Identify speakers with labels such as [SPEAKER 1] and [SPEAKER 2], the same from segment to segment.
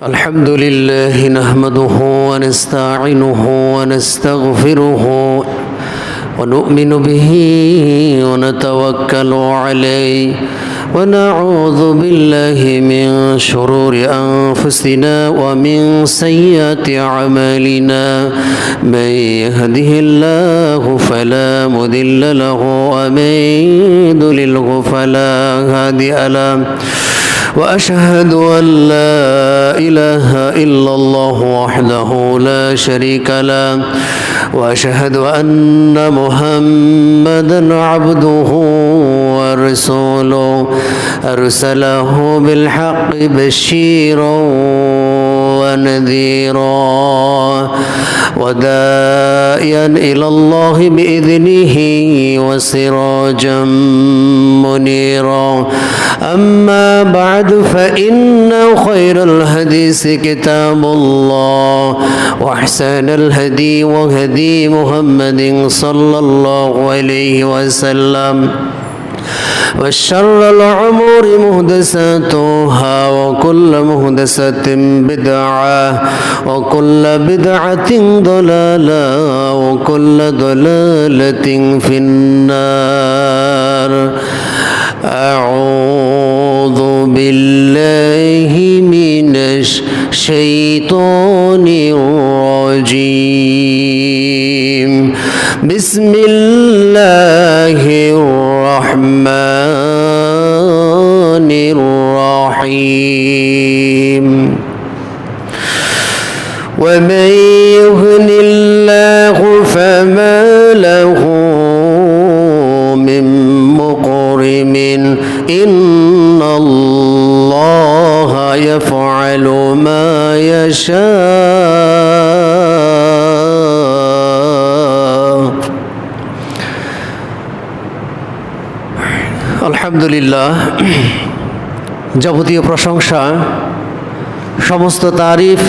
[SPEAKER 1] الحمد لله نحمده ونستعينه ونستغفره ونؤمن به ونتوكل عليه ونعوذ بالله من شرور أنفسنا ومن سيئات أعمالنا من يهده الله فلا مضل له ومن يضلله فلا هادي له وأشهد أن لا إله إلا الله وحده لا شريك له وأشهد أن محمدا عبده ورسوله أرسله بالحق بشيرا ونذيرا وداعيا إلى الله بإذنه وسراجا منيرا أما بعد فإن خير الحديث كتاب الله وأحسن الهدي وهدي محمد صلى الله عليه وسلم وشر الأمور محدثاتها وكل محدثة بدعة وكل بدعة ضلالة وكل ضلالة في النار أعوذ بالله من الشيطان الرجيم بسم الله الرحمن الرحيم ومن يهن الله فما له من مكرم إن الله يفعل ما يشاء আলহামদুলিল্লাহ যাবতীয় প্রশংসা সমস্ত তারিফ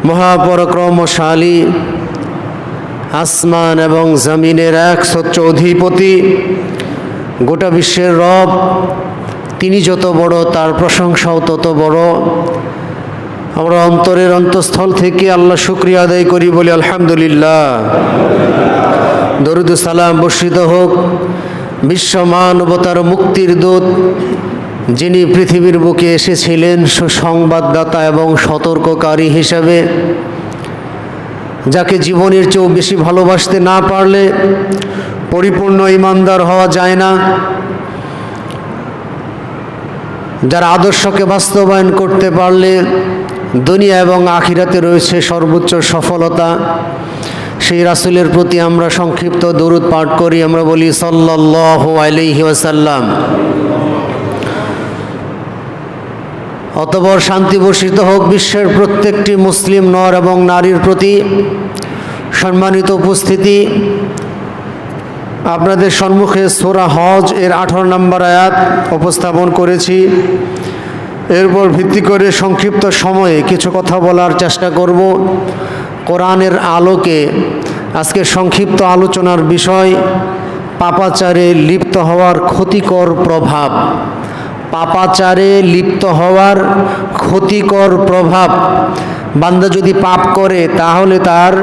[SPEAKER 1] মহাপরাক্রমশালী আসমান এবং জমিনের এক স্বচ্ছ অধিপতি গোটা বিশ্বের রব তিনি যত বড় তার প্রশংসাও তত বড়। আমরা অন্তরের অন্তঃস্থল থেকে আল্লাহ শুকরিয়া আদায় করি বলি আলহামদুলিল্লাহ। দরুদ সালাম বর্ষিত হোক বিশ্ব মানবতার মুক্তির দূত যিনি পৃথিবীর বুকে এসেছিলেন সুসংবাদদাতা এবং সতর্ককারী হিসাবে, যাকে জীবনের চেয়েও বেশি ভালোবাসতে না পারলে পরিপূর্ণ ঈমানদার হওয়া যায় না, যার আদর্শকে বাস্তবায়ন করতে পারলে দুনিয়া এবং আখিরাতে রয়েছে সর্বোচ্চ সফলতা, সেই রাসূলের প্রতি আমরা সংক্ষিপ্ত দরুদ পাঠ করি। আমরা বলি সাল্লাল্লাহু আলাইহি ওয়াসাল্লাম। অতঃপর শান্তি বর্ষিত হোক বিশ্বের প্রত্যেকটি মুসলিম নর এবং নারীর প্রতি। সম্মানিত উপস্থিতি, আপনাদের সম্মুখে সূরা হজ এর 18 নম্বর আয়াত উপস্থাপন করেছি। এরপর ভিত্তি করে সংক্ষিপ্ত সময়ে কিছু কথা বলার চেষ্টা করব। কোরআনের আলোকে আজকে সংক্ষিপ্ত আলোচনার বিষয় পাপাচারে লিপ্ত হওয়ার ক্ষতিকর প্রভাব। পাপাচারে লিপ্ত হওয়ার ক্ষতিকর প্রভাব। বান্দা যদি পাপ করে তাহলে তার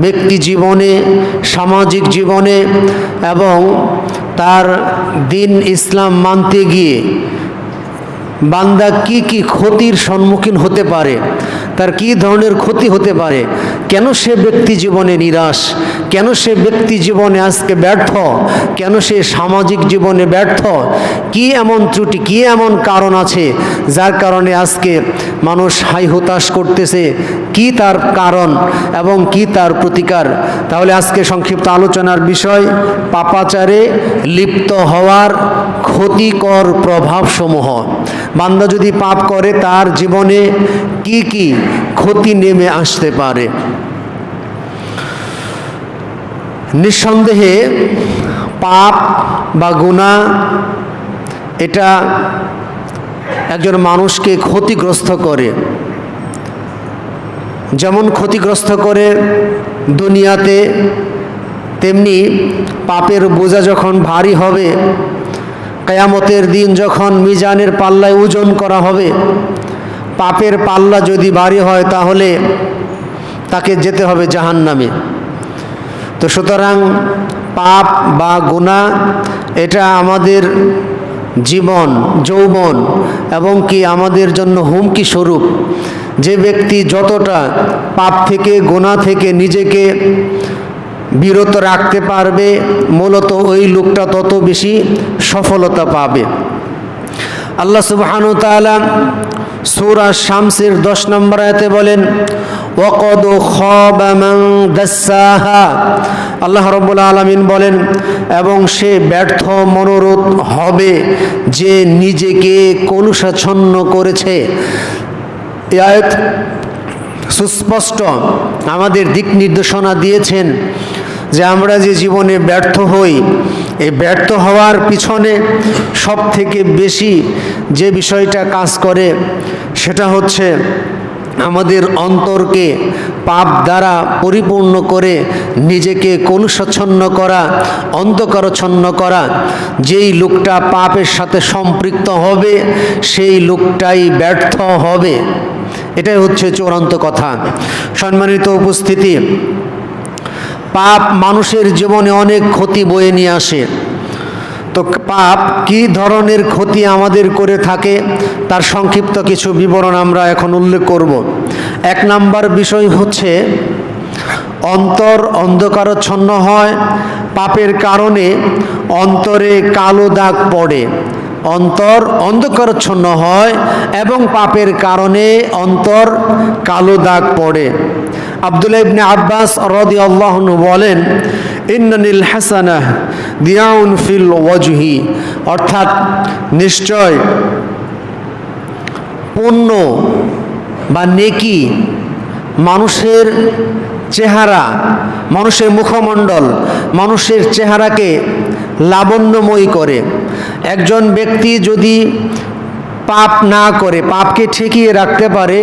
[SPEAKER 1] ব্যক্তি জীবনে, সামাজিক জীবনে এবং তার দিন ইসলাম মানতে গিয়ে বান্দা কি কি ক্ষতির সম্মুখীন হতে পারে, তার কি ধরনের ক্ষতি হতে পারে, কেন সে ব্যক্তি জীবনে নিরাশ, কেন সে ব্যক্তি জীবনে আজকে ব্যর্থ, কেন সে সামাজিক জীবনে ব্যর্থ, কি এমন ত্রুটি, কি এমন কারণ আছে যার কারণে আজকে মানুষ হাই হতাশ করতেছে, কি তার কারণ এবং কি তার প্রতিকার। তাহলে আজকে সংক্ষিপ্ত আলোচনার বিষয় পাপাচারে লিপ্ত হওয়ার ক্ষতিকর প্রভাবসমূহ। বান্দা যদি পাপ করে তার জীবনে কি কি ক্ষতি নেমে আসতে পারে। নিঃসন্দেহে পাপ বা গুনাহ এটা একজন মানুষকে ক্ষতিগ্রস্ত করে। যেমন ক্ষতিগ্রস্ত করে দুনিয়াতে, তেমনি পাপের বোঝা যখন ভারী হবে, কিয়ামতের দিন যখন মিজানের পাল্লায় ওজন করা হবে, পাপের পাল্লা যদি ভারী হয় তাহলে তাকে যেতে হবে জাহান্নামে। তো সুতরাং পাপ বা গুনাহ এটা আমাদের জীবন, যৌবন এবং কি আমাদের জন্য হুমকি স্বরূপ। যে ব্যক্তি যতটা পাপ থেকে, গুনাহ থেকে নিজেকে বিরত রাখতে পারবে, মূলত ওই লোকটা তত বেশি সফলতা পাবে। আল্লাহ সুবহানাহু ওয়া তাআলা সূরা শামসের 10 নম্বর আয়াতে বলেন, ওয়াকাদ খাবা মান দাসাহা। আল্লাহ রাব্বুল আলামিন বলেন, এবং সে ব্যর্থ মনোরথ হবে যে নিজেকে কলুষাচ্ছন্ন করেছে। এই আয়াত সুস্পষ্ট আমাদের দিক নির্দেশনা দিয়েছেন যে আমরা যে জীবনে ব্যর্থ হই, এই ব্যর্থ হওয়ার পিছনে সব থেকে বেশি যে বিষয়টা কাজ করে সেটা হচ্ছে আমাদের অন্তরকে পাপ দ্বারা পরিপূর্ণ করে নিজেকে কলুষাচ্ছন্ন করা, অন্ধকারাচ্ছন্ন করা। যেই লোকটা পাপের সাথে সম্পৃক্ত হবে সেই লোকটাই ব্যর্থ হবে। এটাই হচ্ছে চূড়ান্ত কথা। সম্মানিত উপস্থিতি, পাপ মানুষের জীবনে অনেক ক্ষতি বয়ে নিয়ে আসে। তো পাপ কী ধরনের ক্ষতি আমাদের করে থাকে তার সংক্ষিপ্ত কিছু বিবরণ আমরা এখন উল্লেখ করব। 1 নাম্বার বিষয় হচ্ছে অন্তর অন্ধকারাচ্ছন্ন হয়। পাপের কারণে অন্তরে কালো দাগ পড়ে, অন্তর অন্ধকারাচ্ছন্ন হয় এবং পাপের কারণে অন্তর কালো দাগ পড়ে। আব্দুল্লাহ ইবনে আব্বাস রাদিয়াল্লাহু আনহু বলেন, ইন্নানিল হাসানাহ দিয়াউন ফিল ওয়াজহি, অর্থাৎ নিশ্চয় পুণ্য বা নেকি মানুষের চেহারা, মানুষের মুখমণ্ডল, মানুষের চেহারাকে লাবণ্যময়ী করে। একজন ব্যক্তি যদি পাপ না করে, পাপকে ঠেকিয়ে রাখতে পারে,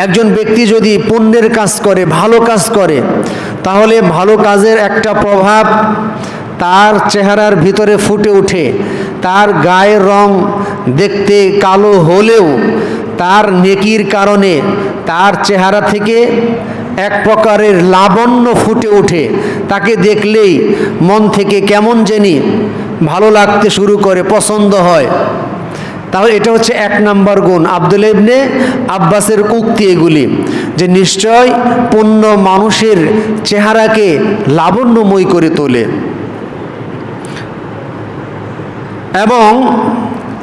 [SPEAKER 1] একজন ব্যক্তি যদি পুণ্যের কাজ করে, ভালো কাজ করে, তাহলে ভালো কাজের একটা প্রভাব তার চেহারার ভিতরে ফুটে ওঠে। তার গায়ের রং দেখতে কালো হলেও তার নেকির কারণে তার চেহারা থেকে এক প্রকারের লাবণ্য ফুটে ওঠে। তাকে দেখলেই মন থেকে কেমন জানি ভালো লাগতে শুরু করে, পছন্দ হয়। তাহলে এটা হচ্ছে 1 নাম্বার গুণ। আব্দুল্লাহ ইবনে আব্বাসের উক্তি এগুলি, যে নিশ্চয় পুণ্য মানুষের চেহারাকে লাবণ্যময় করে তোলে এবং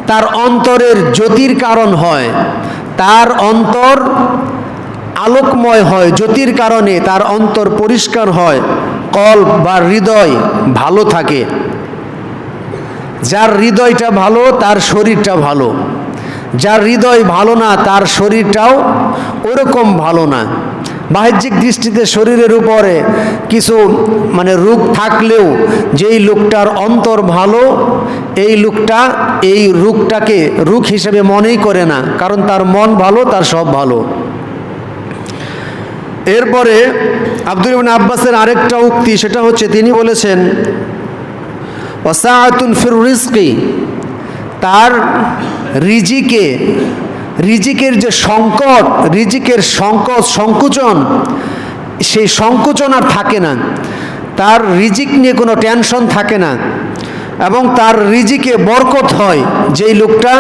[SPEAKER 1] তার অন্তরের জ্যোতির কারণ হয়। তার অন্তর আলোকময় হয়, জ্যোতির কারণে তার অন্তর পরিষ্কার হয়, কলব বা হৃদয় ভালো থাকে। যার হৃদয়টা ভালো তার শরীরটা ভালো, যার হৃদয় ভালো না তার শরীরটাও ওরকম ভালো না। বাহ্যিক দৃষ্টিতে শরীরের উপরে কিছু রোগ থাকলেও যেই লোকটার অন্তর ভালো, এই লোকটা এই রোগটাকে রোগ হিসেবে মনেই করে না, কারণ তার মন ভালো, তার সব ভালো। এরপরে আব্দুল্লাহ ইবনে আব্বাসের আরেকটা উক্তি, সেটা হচ্ছে তিনি বলেছেন, ওয়াসাআতুন ফির রিজকি, তার রিজিকের যে সংকট, রিজিকের সংকোচন, সেই সংকোচন আর থাকে না। তার রিজিক নিয়ে কোনো টেনশন থাকে না এবং তার রিজিকে বরকত হয়। যেই লোকটা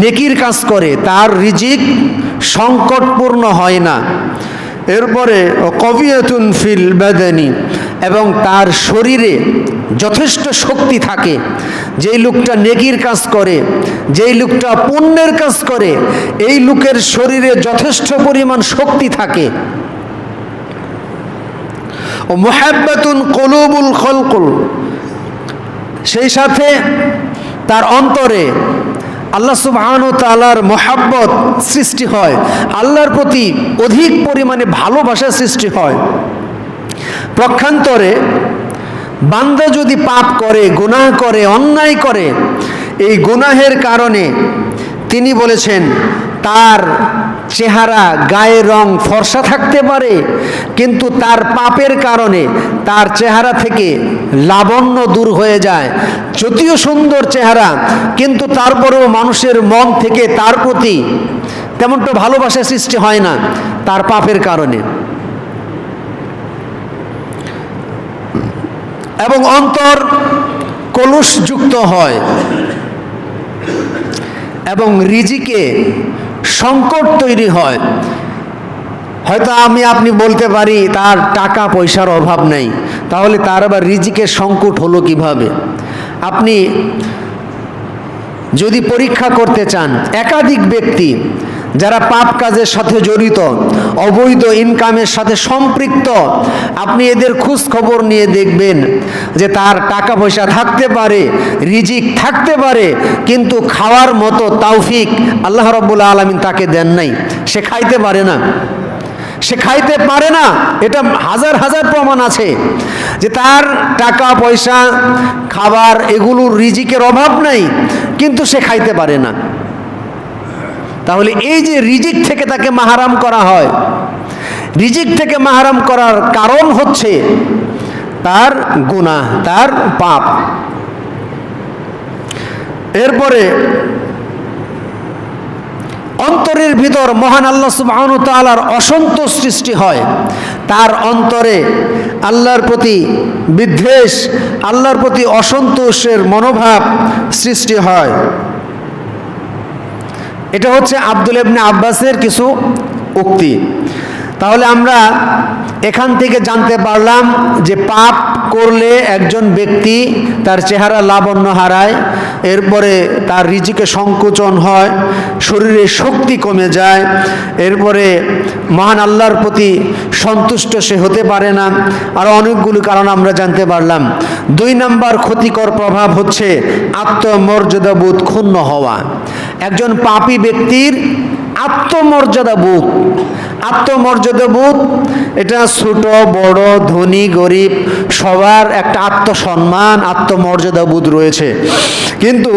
[SPEAKER 1] নেকির কাজ করে তার রিজিক সংকটপূর্ণ হয় না। এরপরে কবিয়াতুন ফিল বাদানি, এবং তার শরীরে যথেষ্ট শক্তি থাকে। যেই লোকটা নেকির কাজ করে, যেই লোকটা পুণ্যের কাজ করে, এই লোকের শরীরে যথেষ্ট পরিমাণ শক্তি থাকে। ও মুহাব্বাতুন কুলুবুল খলকুল, সেই সাথে তার অন্তরে আল্লাহ সুবহানাহু ওয়া তাআলার মহাব্বত সৃষ্টি হয়, আল্লাহর প্রতি অধিক পরিমাণে ভালোবাসা সৃষ্টি হয়। পক্ষান্তরে বান্দা যদি পাপ করে, গুনাহ করে, অন্যায় করে, এই গুনাহের কারণে তিনি বলেছেন তার চেহারা গায়ের রং ফর্সা থাকতে পারে, কিন্তু তার পাপের কারণে তার চেহারা থেকে লাবণ্য দূর হয়ে যায়। যদিও সুন্দর চেহারা, কিন্তু তারপরেও মানুষের মন থেকে তার প্রতি তেমনটা ভালোবাসা সৃষ্টি হয় না তার পাপের কারণে। এবং অন্তর কলুষযুক্ত হয় এবং রিজিকে সংকট তৈরি হয়। হয়তো আপনি বলতে পারি তার টাকা পয়সার অভাব নেই, তাহলে তার আবার রিজিকের সংকট হলো কিভাবে? আপনি যদি পরীক্ষা করতে চান, একাধিক ব্যক্তি যারা পাপ কাজের সাথে জড়িত, অবৈধ ইনকামের সাথে সম্পৃক্ত, আপনি এদের খোঁজ খবর নিয়ে দেখবেন যে তার টাকা পয়সা থাকতে পারে, রিজিক থাকতে পারে, কিন্তু খাওয়ার মতো তৌফিক আল্লাহ রাব্বুল আলামিন তাকে দেন নাই। সে খাইতে পারে না, সে খাইতে পারে না। এটা হাজার হাজার প্রমাণ আছে যে তার টাকা পয়সা, খাবার, এগুলোর রিজিকের অভাব নাই, কিন্তু সে খাইতে পারে না। তাহলে এই যে রিজিক থেকে তাকে মাহরাম করা হয়, রিজিক থেকে মাহরাম করার কারণ হচ্ছে তার গুনাহ, তার পাপ। এরপরে অন্তরের ভিতর মহান আল্লাহ সুবহানাহু ওয়া তাআলার অসন্তোষ সৃষ্টি হয়। তার অন্তরে আল্লাহর প্রতি বিদ্বেষ, আল্লাহর প্রতি অসন্তোষের মনোভাব সৃষ্টি হয়। এটা হচ্ছে আব্দুল ইবনে আব্বাসের কিছু উক্তি। তাহলে আমরা এখান থেকে জানতে পারলাম যে পাপ করলে একজন ব্যক্তি তার চেহারা লাবণ্য হারায়, এরপরে তার রিজিকে সংকোচন হয়, শরীরে শক্তি কমে যায়, এরপরে মহান আল্লাহর প্রতি সন্তুষ্ট সে হতে পারে না। আর অনেকগুলো কারণ আমরা জানতে পারলাম। 2 নম্বর ক্ষতিকর প্রভাব হচ্ছে আত্মমর্যাদাবোধ ক্ষুণ্ণ হওয়া। একজন পাপী ব্যক্তির আত্মমর্যাদাবোধ, আত্মমর্যাদাবোধ এটা ছোট বড় ধনী গরিব সবার একটা আত্মসম্মান, আত্মমর্যাদাবোধ রয়েছে। কিন্তু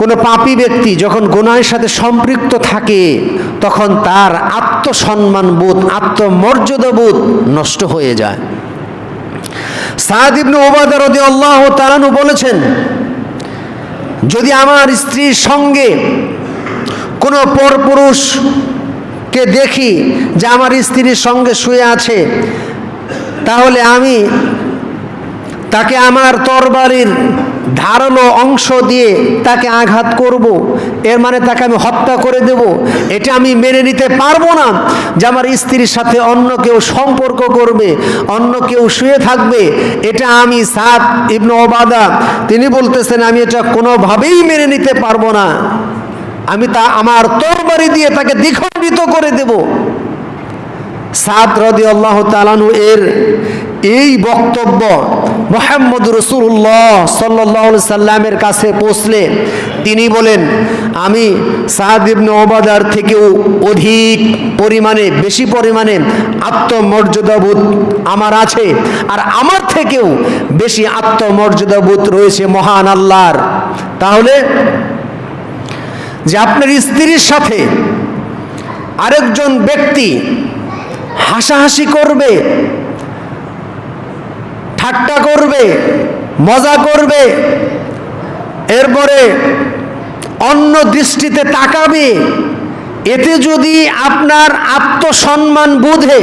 [SPEAKER 1] কোনো পাপী ব্যক্তি যখন গুনাহের সাথে সম্পৃক্ত থাকে, তখন তার আত্মসম্মানবোধ, আত্মমর্যাদাবোধ নষ্ট হয়ে যায়। সাদ ইবনে উবাদা রাদিয়াল্লাহু তাআলা আনহু বলেছেন, যদি আমার স্ত্রীর সঙ্গে কোনো পরপুরুষকে দেখি যে আমার স্ত্রীর সঙ্গে শুয়ে আছে, তাহলে আমি তাকে আমার তরবারির ধারালো অংশ দিয়ে তাকে আঘাত করব, এর মানে তাকে আমি হত্যা করে দেব। এটা আমি মেনে নিতে পারবো না যে আমার স্ত্রীর সাথে অন্য কেউ সম্পর্ক করবে, অন্য কেউ শুয়ে থাকবে। এটা আমি সাদ ইবনে উবাদা তিনি বলতেছেন, আমি এটা কোনোভাবেই মেনে নিতে পারবো না। আমি আমার তরবারি দিয়ে তাকে দ্বিখণ্ডিত করে দেব। সাদ রাদিয়াল্লাহু তাআলা আনহু এর এই বক্তব্য মুহাম্মদ রাসূলুল্লাহ সাল্লাল্লাহু আলাইহি সাল্লামের কাছে পৌঁছলে তিনি বলেন, আমি সাদ ইবনে উবাদার থেকেও অধিক পরিমাণে, বেশি পরিমাণে আত্মমর্যাদাবোধ আমার আছে, আর আমার থেকেও বেশি আত্মমর্যাদাবোধ রয়েছে মহান আল্লাহর। তাহলে যে আপনার স্ত্রীর সাথে আরেকজন ব্যক্তি হাসাহাসি করবে, ঠাট্টা করবে, মজা করবে, এরপরে অন্য দৃষ্টিতে তাকাবে, এতে যদি আপনার আত্মসম্মান বোধে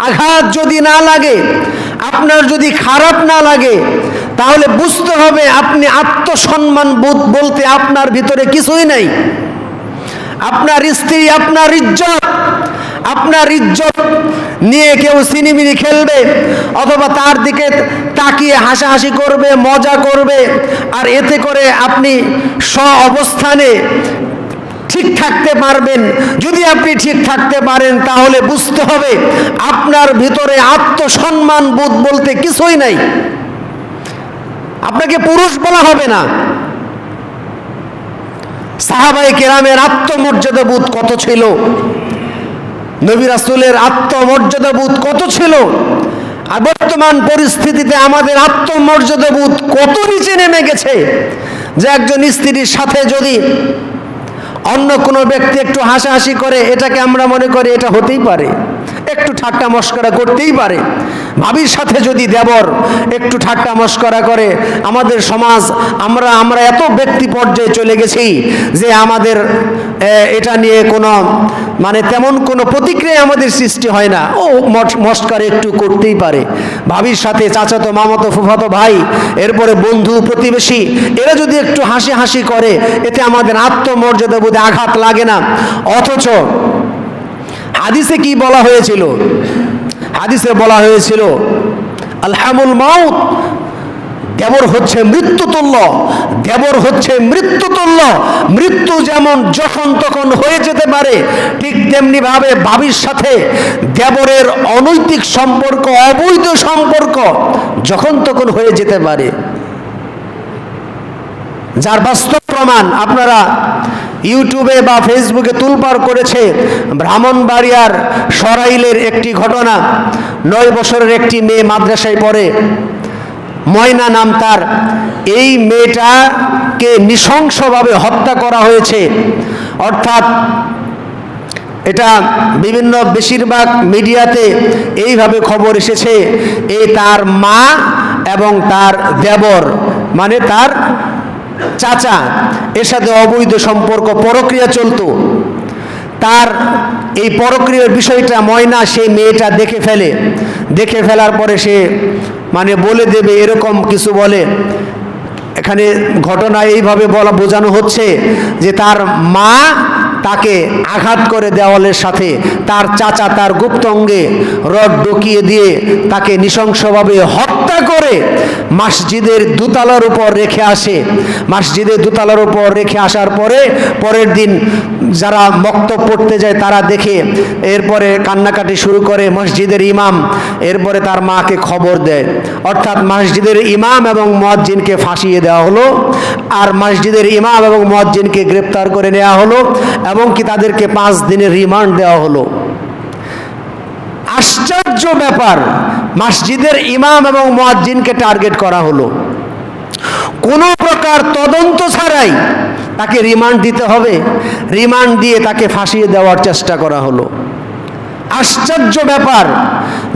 [SPEAKER 1] আঘাত যদি না লাগে, আপনার যদি খারাপ না লাগে, তাহলে বুঝতে হবে আপনি আত্মসম্মান বোধ বলতে আপনার ভিতরে কিছুই নাই। আপনার স্ত্রী আপনার ইজ্জত নিয়ে কেউ সিনিমিনি খেলবে, অথবা তার দিকে তাকিয়ে হাসাহাসি করবে, মজা করবে, আর এতে করে আপনি স্ব অবস্থানে ঠিক থাকতে পারবেন। যদি আপনি ঠিক থাকতে পারেন, তাহলে বুঝতে হবে আপনার ভিতরে আত্মসম্মান বোধ বলতে কিছুই নাই। আপনাকে পুরুষ বলা হবে না। সাহাবায়ে কেরামের আত্মমর্যাদাবোধ কত ছিল, নবী রাসূলের আত্মমর্যাদাবোধ কত ছিল, আর বর্তমান পরিস্থিতিতে আমাদের আত্মমর্যাদাবোধ কত নিচে নেমে গেছে যে একজন স্ত্রীর সাথে যদি অন্য কোনো ব্যক্তি একটু হাসাহাসি করে, এটাকে আমরা মনে করি এটা হতেই পারে, একটু ঠাট্টা মশকরা করতেই পারে। ভাবির সাথে যদি দেবর একটু ঠাট্টা মশকরা করে, আমাদের সমাজ আমরা এত ব্যক্তি পর্যায়ে চলে গেছি যে আমাদের এটা নিয়ে কোনো মানে তেমন কোনো প্রতিক্রিয়া আমাদের সৃষ্টি হয় না। ও মস্কারে একটু করতেই পারে। ভাবির সাথে চাচাতো মামাতো ফুফাতো ভাই, এরপরে বন্ধু প্রতিবেশী, এরা যদি একটু হাসি হাসি করে, এতে আমাদের আত্মমর্যাদা বোধে আঘাত লাগে না। অথচ হাদিসে কি বলা হয়েছিল? হাদিসে বলা হয়েছিল আলহামুল মাউত, দেবর হচ্ছে মৃত্যুতুল্য, দেবর হচ্ছে মৃত্যুতুল্য। মৃত্যু যেমন যখন তখন হয়ে যেতে পারে, ঠিক তেমনি ভাবে ভাবির সাথে দেবরের অনৈতিক সম্পর্ক, অবৈধ সম্পর্ক যখন তখন হয়ে যেতে পারে, যার বাস্তব প্রমাণ আপনারা ইউটিউবে বা ফেসবুকে তুলপাড় করেছে। ব্রাহ্মণবাড়িয়ার সরাইলের একটি ঘটনা। 9 বছরের একটি মেয়ে মাদ্রাসায় পড়ে, ময়না নাম তার। এই মেয়েটাকে নৃশংসভাবে হত্যা করা হয়েছে। অর্থাৎ এটা বিভিন্ন বেশিরভাগ মিডিয়াতে এইভাবে খবর এসেছে, এই তার মা এবং তার দেবর মানে তার চাচা, এর সাথে অবৈধ সম্পর্ক, পরক্রিয়া চলতো। তার এই পরক্রিয়ার বিষয়টা ময়না সেই মেয়েটা দেখে ফেলে। দেখে ফেলার পরে সে মানে বলে দেবে, এরকম কিছু বলে। এখানে ঘটনা এইভাবে বোঝানো হচ্ছে যে তার মা তাকে আঘাত করে দেওয়ালের সাথে, তার চাচা তার গুপ্তঙ্গে রড ঢুকিয়ে দিয়ে তাকে নৃশংসভাবে হত্যা করে মসজিদের দোতলার উপর রেখে আসে। মসজিদের দোতলার উপর রেখে আসার পরে পরের দিন যারা বক্তব্য পড়তে যায় তারা দেখে, এরপরে কান্নাকাটি শুরু করে মসজিদের ইমাম। এরপরে তার মাকে খবর দেয়। অর্থাৎ মসজিদের ইমাম এবং মুয়াজ্জিনকে ফাঁসিয়ে দেওয়া হলো, আর মসজিদের ইমাম এবং মুয়াজ্জিনকে গ্রেপ্তার করে নেওয়া হলো, এবং কি তাদেরকে 5 দিনের রিমান্ড দেওয়া হলো। আশ্চর্য ব্যাপার, মসজিদের ইমাম এবং মুয়াজ্জিনকে টার্গেট করা হলো। কোনো প্রকার তদন্ত ছাড়াই তাকে রিমান্ড দিতে হবে, রিমান্ড দিয়ে তাকে ফাঁসিয়ে দেওয়ার চেষ্টা করা হলো। আশ্চর্য ব্যাপার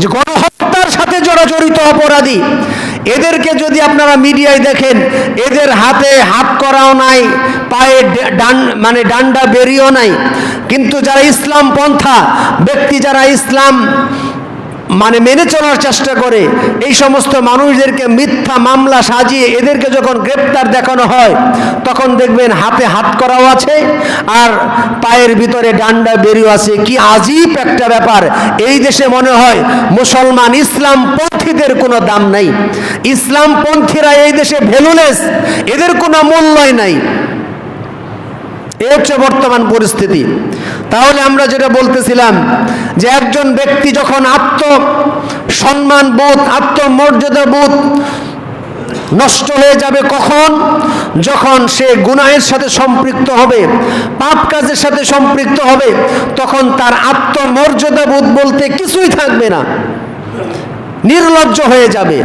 [SPEAKER 1] যে গণহত্যার সাথে যারা জড়িত অপরাধী, এদেরকে যদি আপনারা মিডিয়ায় দেখেন, এদের হাতে হাত করাও নাই, পায়ে মানে ডান্ডা বেরিয়েও নাই। কিন্তু যারা ইসলাম পন্থা ব্যক্তি, যারা ইসলাম মানে মেনে চলার চেষ্টা করে, এই সমস্ত মানুষদেরকে মিথ্যা মামলা সাজিয়ে এদেরকে যখন গ্রেপ্তার দেখানো হয়, তখন দেখবেন হাতে হাত করাও আছে আর পায়ের ভিতরে ডান্ডা বেরিয়ে আছে। কি আজীব একটা ব্যাপার! এই দেশে মনে হয় মুসলমান ইসলাম পন্থীদের কোনো দাম নাই, ইসলাম পন্থীরা এই দেশে ভ্যালুলেস, এদের কোনো মূল্যই নাই। এই হচ্ছে বর্তমান পরিস্থিতি। তাহলে আমরা যেটা বলতেছিলাম যে একজন ব্যক্তি যখন আত্মসম্মান বোধ, আত্মমর্যাদা বোধ নষ্ট হয়ে যাবে, কখন? যখন সে গুনাহের সাথে সম্পৃক্ত হবে, পাপ কাজের সাথে সম্পৃক্ত হবে, তখন তার আত্মমর্যাদা বোধ বলতে কিছুই থাকবে না, নির্লজ্জ হয়ে যাবে।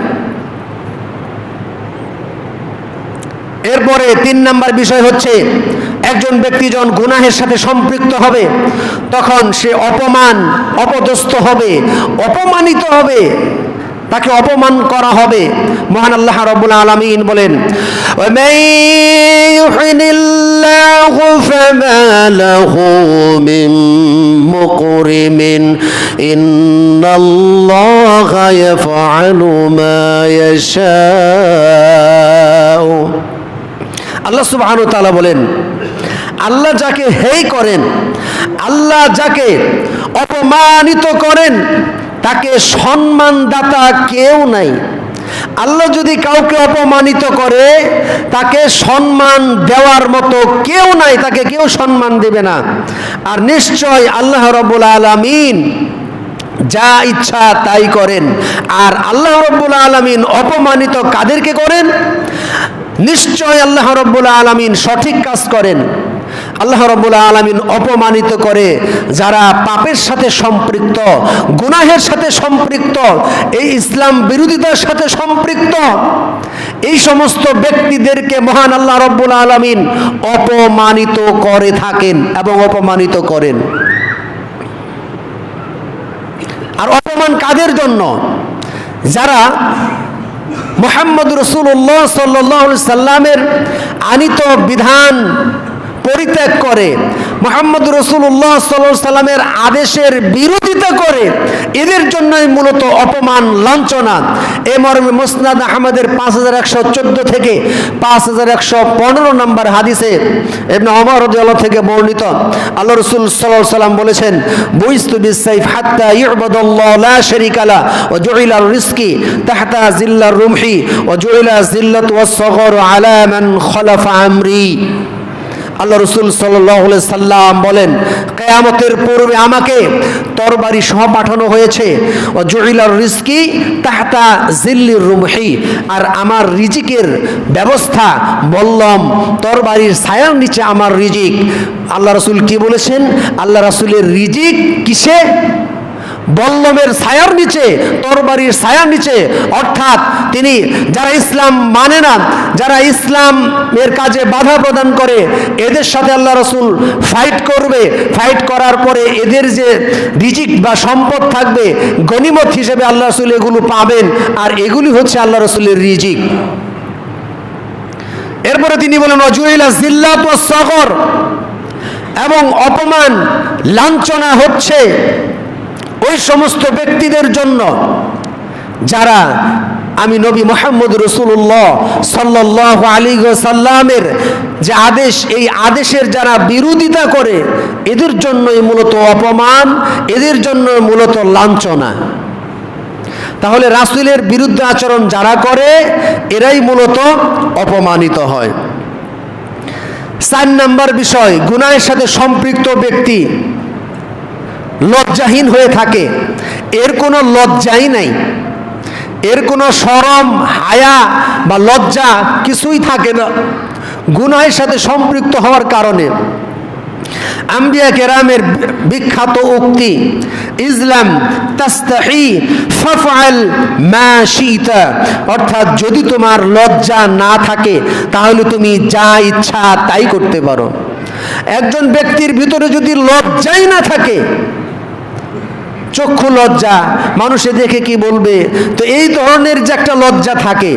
[SPEAKER 1] এরপরে 3 নাম্বার বিষয় হচ্ছে, একজন ব্যক্তি যখন গুনাহের সাথে সম্পৃক্ত হবে, তখন সে অপদস্থ হবে, অপমানিত হবে, তাকে অপমান করা হবে। মহান আল্লাহ রাব্বুল আলামিন বলেন, ওয়ামান ইউহিনিল্লাহু ফামা লাহু মিন মুকরিমিন ইন্নাল্লাহা ইয়াফআলু মা ইয়াশাউ। আল্লাহ সুবহানাহু ওয়া তাআলা বলেন, আল্লাহ যাকে হেয় করেন, আল্লাহ যাকে অপমানিত করেন, তাকে সম্মানদাতা কেউ নাই। আল্লাহ যদি কাউকে অপমানিত করে, তাকে সম্মান দেওয়ার মতো কেউ নাই, তাকে কেউ সম্মান দেবে না। আর নিশ্চয় আল্লাহ রাব্বুল আলামিন যা ইচ্ছা তাই করেন। আর আল্লাহ রাব্বুল আলামিন অপমানিত কাদেরকে করেন? নিশ্চয় আল্লাহ রাব্বুল আলামিন সঠিক কাজ করেন। আল্লাহ রাব্বুল আলামিন অপমানিত করে যারা পাপের সাথে সম্পৃক্ত, গুনাহের সাথে সম্পৃক্ত, এই ইসলাম বিরোধিতার সাথে সম্পৃক্ত, এই সমস্ত ব্যক্তিদেরকে মহান আল্লাহ রাব্বুল আলামিন অপমানিত করে থাকেন এবং অপমানিত করেন। আর অপমান কাদের জন্য? যারা মুহাম্মদ রাসূলুল্লাহ সাল্লাল্লাহু আলাইহি সাল্লামের আনিত বিধান পরিত্যাগ করে, মুহাম্মদ রাসূলুল্লাহ সাল্লাল্লাহু আলাইহি সাল্লামের আদেশের বিরোধিতা করে, এদের জন্যই মূলত অপমান, লাঞ্ছনা। এ মর্মে মুসনাদ আহমদের 5114 থেকে 5115 নম্বর হাদিসে ইবনে ওমর রাদিয়াল্লাহু থেকে বর্ণিত, আল্লাহ রাসূল সাল্লাল্লাহু আলাইহি সাল্লাম বলেছেন, বুইস্তু বিস-সাইফ হাত্তা ইউবাদাল্লাহু লা শারীকা লা ওয়া জুইলা রিজকি তাহতা জিল্লার রুমহি ওয়া জুইলা জিল্লাতু ওয়াস-সাগরু আলা মান খালাফা আমরি। আল্লাহ রাসূল সাল্লাল্লাহু আলাইহি সাল্লাম বলেন, কিয়ামতের পূর্বে আমাকে তরবারি সহ পাঠানো হয়েছে, ও জুইলার রিজকি তাহতা জিল্লির রুমহি, আর আমার রিজিকের ব্যবস্থা বললাম তরবারির ছায়ার নিচে আমার রিজিক। আল্লাহ রাসূল কি বলেছেন? আল্লাহ রাসূলের রিজিক কিসে? বল্লমের ছায়ার নিচে, তরবারির ছায়ার নিচে। অর্থাৎ তিনি যারা ইসলাম মানে না, যারা ইসলামের কাজে বাধা প্রদান করে, এদের সাথে আল্লাহ রাসূল ফাইট করবে। ফাইট করার পরে এদের যে রিজিক বা সম্পদ থাকবে, গনিমত হিসেবে আল্লাহ রাসূল এগুলো পাবেন, আর এগুলি হচ্ছে আল্লাহ রাসূলের রিজিক। এরপরে তিনি বলেন, ওয়াজুইলা জিল্লাত ওয়াস সাগর, এবং অপমান, লাঞ্ছনা হচ্ছে ওই সমস্ত ব্যক্তিদের জন্য যারা আমি নবী মুহাম্মদ রাসূলুল্লাহ সাল্লাল্লাহু আলাইহি ওয়াসাল্লামের যে আদেশ, এই আদেশের যারা বিরোধিতা করে, এদের জন্যই মূলত অপমান, এদের জন্য মূলত লাঞ্ছনা। তাহলে রাসূলের বিরুদ্ধে আচরণ যারা করে, এরাই মূলত অপমানিত হয়। 4 নম্বর বিষয়, গুনাহের সাথে সম্পৃক্ত ব্যক্তি লজ্জাহীন হয়ে থাকে। এর কোনো লজ্জাই নাই, এর কোনো শরম, হায়া বা লজ্জা কিছুই থাকে না গুনাহের সাথে সম্পৃক্ত হওয়ার কারণে। আম্বিয়া কেরামের বিখ্যাত উক্তি, ইসলাম তাস্তাহি ফাফআল মা শিতা, অর্থাৎ যদি তোমার লজ্জা না থাকে তাহলে তুমি যা ইচ্ছা তাই করতে পারো। একজন ব্যক্তির ভিতরে যদি লজ্জাই না থাকে, চক্ষু লজ্জা, মানুষে দেখে কি বলবে, তো এই ধরনের যে একটা লজ্জা থাকে,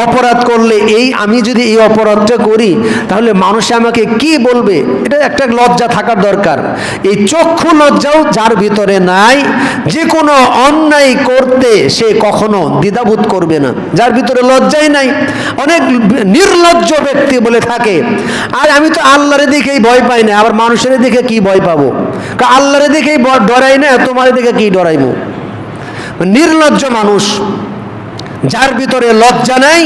[SPEAKER 1] অপরাধ করলে আমি যদি এই অপরাধটা করি তাহলে মানুষে আমাকে কি বলবে, এটা একটা লজ্জা থাকার দরকার। এই চক্ষু লজ্জাও যার ভিতরে নাই, যে কোনো অন্যায় করতে সে কখনো দ্বিধাবোধ করবে না, যার ভিতরে লজ্জাই নাই। অনেক নির্লজ্জ ব্যক্তি বলে থাকে, আর আমি তো আল্লাহরে দেখেই ভয় পাই না, আবার মানুষের দেখে কি ভয় পাবো, আল্লাহরে দেখেই ডরাই না, তোমার দেখে কি ডরাইবো। নির্লজ্জ মানুষ, যার ভিতরে লজ্জা নাই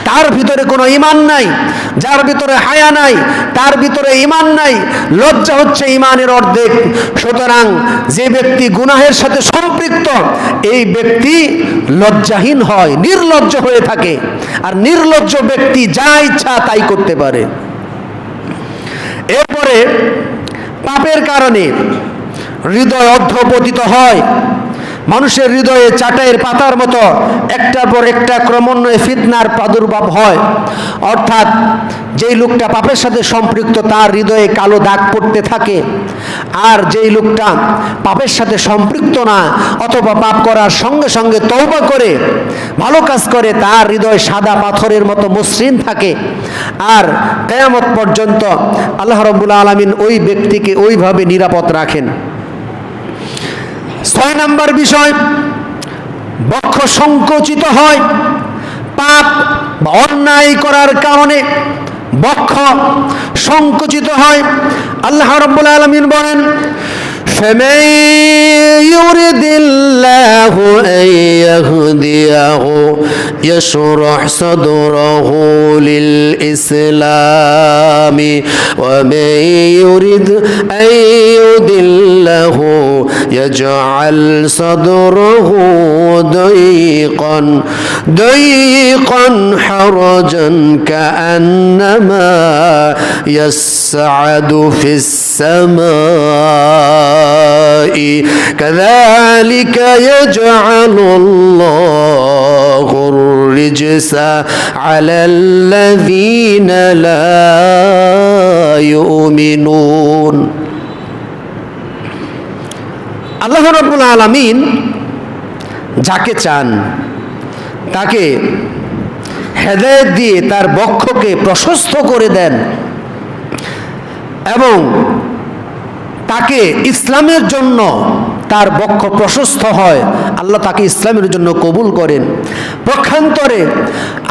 [SPEAKER 1] তার ভিতরে কোনো ঈমান নাই, যার ভিতরে হায়া নাই তার ভিতরে ঈমান নাই। লজ্জা হচ্ছে ঈমানের অর্ধেক। সুতরাং যে ব্যক্তি গুনাহের সাথে সম্পৃক্ত, এই ব্যক্তি লজ্জাহীন হয়, নির্লজ্জ হয়ে থাকে। আর নির্লজ্জ ব্যক্তি যা ইচ্ছা তাই করতে পারে। এরপরে পাপের কারণে হৃদয় অধঃপতিত হয়। মানুষের হৃদয়ে চাটাইয়ের পাতার মতো একটার পর একটা ক্রমান্বয়ে ফিতনার প্রাদুর্ভাব হয়। অর্থাৎ যেই লোকটা পাপের সাথে সম্পৃক্ত, তার হৃদয়ে কালো দাগ পড়তে থাকে। আর যেই লোকটা পাপের সাথে সম্পৃক্ত না, অথবা পাপ করার সঙ্গে সঙ্গে তওবা করে ভালো কাজ করে, তার হৃদয় সাদা পাথরের মতো মসৃণ থাকে। আর কিয়ামত পর্যন্ত আল্লাহ রাব্বুল আলামিন ওই ব্যক্তিকে ওইভাবে নিরাপদ রাখেন। 6 নম্বর বিষয়, বক্ষ সংকুচিত হয়। পাপ বা অন্যায় করার কারণে বক্ষ সংকুচিত হয়। আল্লাহ রাব্বুল আলামিন বলেন, فمن يرد الله أن يهديه يشرح صدره للإسلام ومن يرد أن يضله يجعل صدره ضيقا حرجا كأنما يصعد في السماء كذلك يجعل الله الرجس على الذين لا يؤمنون আল্লাহ রাব্বুল আলামিন যাকে চান তাকে হেদায়েত দিয়ে তার বক্ষকে প্রশস্ত করে দেন এবং তাকে ইসলামের জন্য তার বক্ষ প্রশস্ত হয়, আল্লাহ তাকে ইসলামের জন্য কবুল করেন। পক্ষান্তরে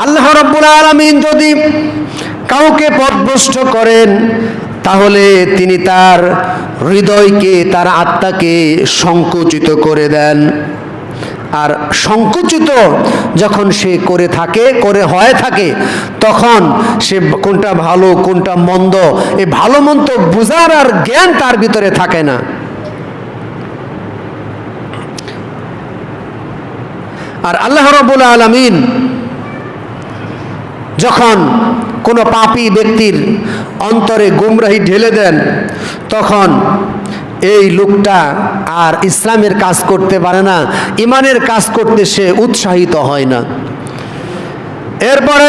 [SPEAKER 1] আল্লাহ রাব্বুল আলামিন যদি কাউকে পথভ্রষ্ট করেন তাহলে তিনি তার হৃদয়কে, তার আত্মাকে সংকুচিত করে দেন। আর সংকুচিত যখন সে করে হয়ে থাকে তখন সে কোনটা ভালো কোনটা মন্দ, এই ভালো মন্দ বুঝার আর জ্ঞান তার ভিতরে থাকে না। আর আল্লাহ রাব্বুল আলামিন যখন কোনো পাপী ব্যক্তির অন্তরে গুমরাহি ঢেলে দেন তখন এই লোকটা আর ইসলামের কাজ করতে পারে না, ইমানের কাজ করতে সে উৎসাহিত হয় না। এরপরে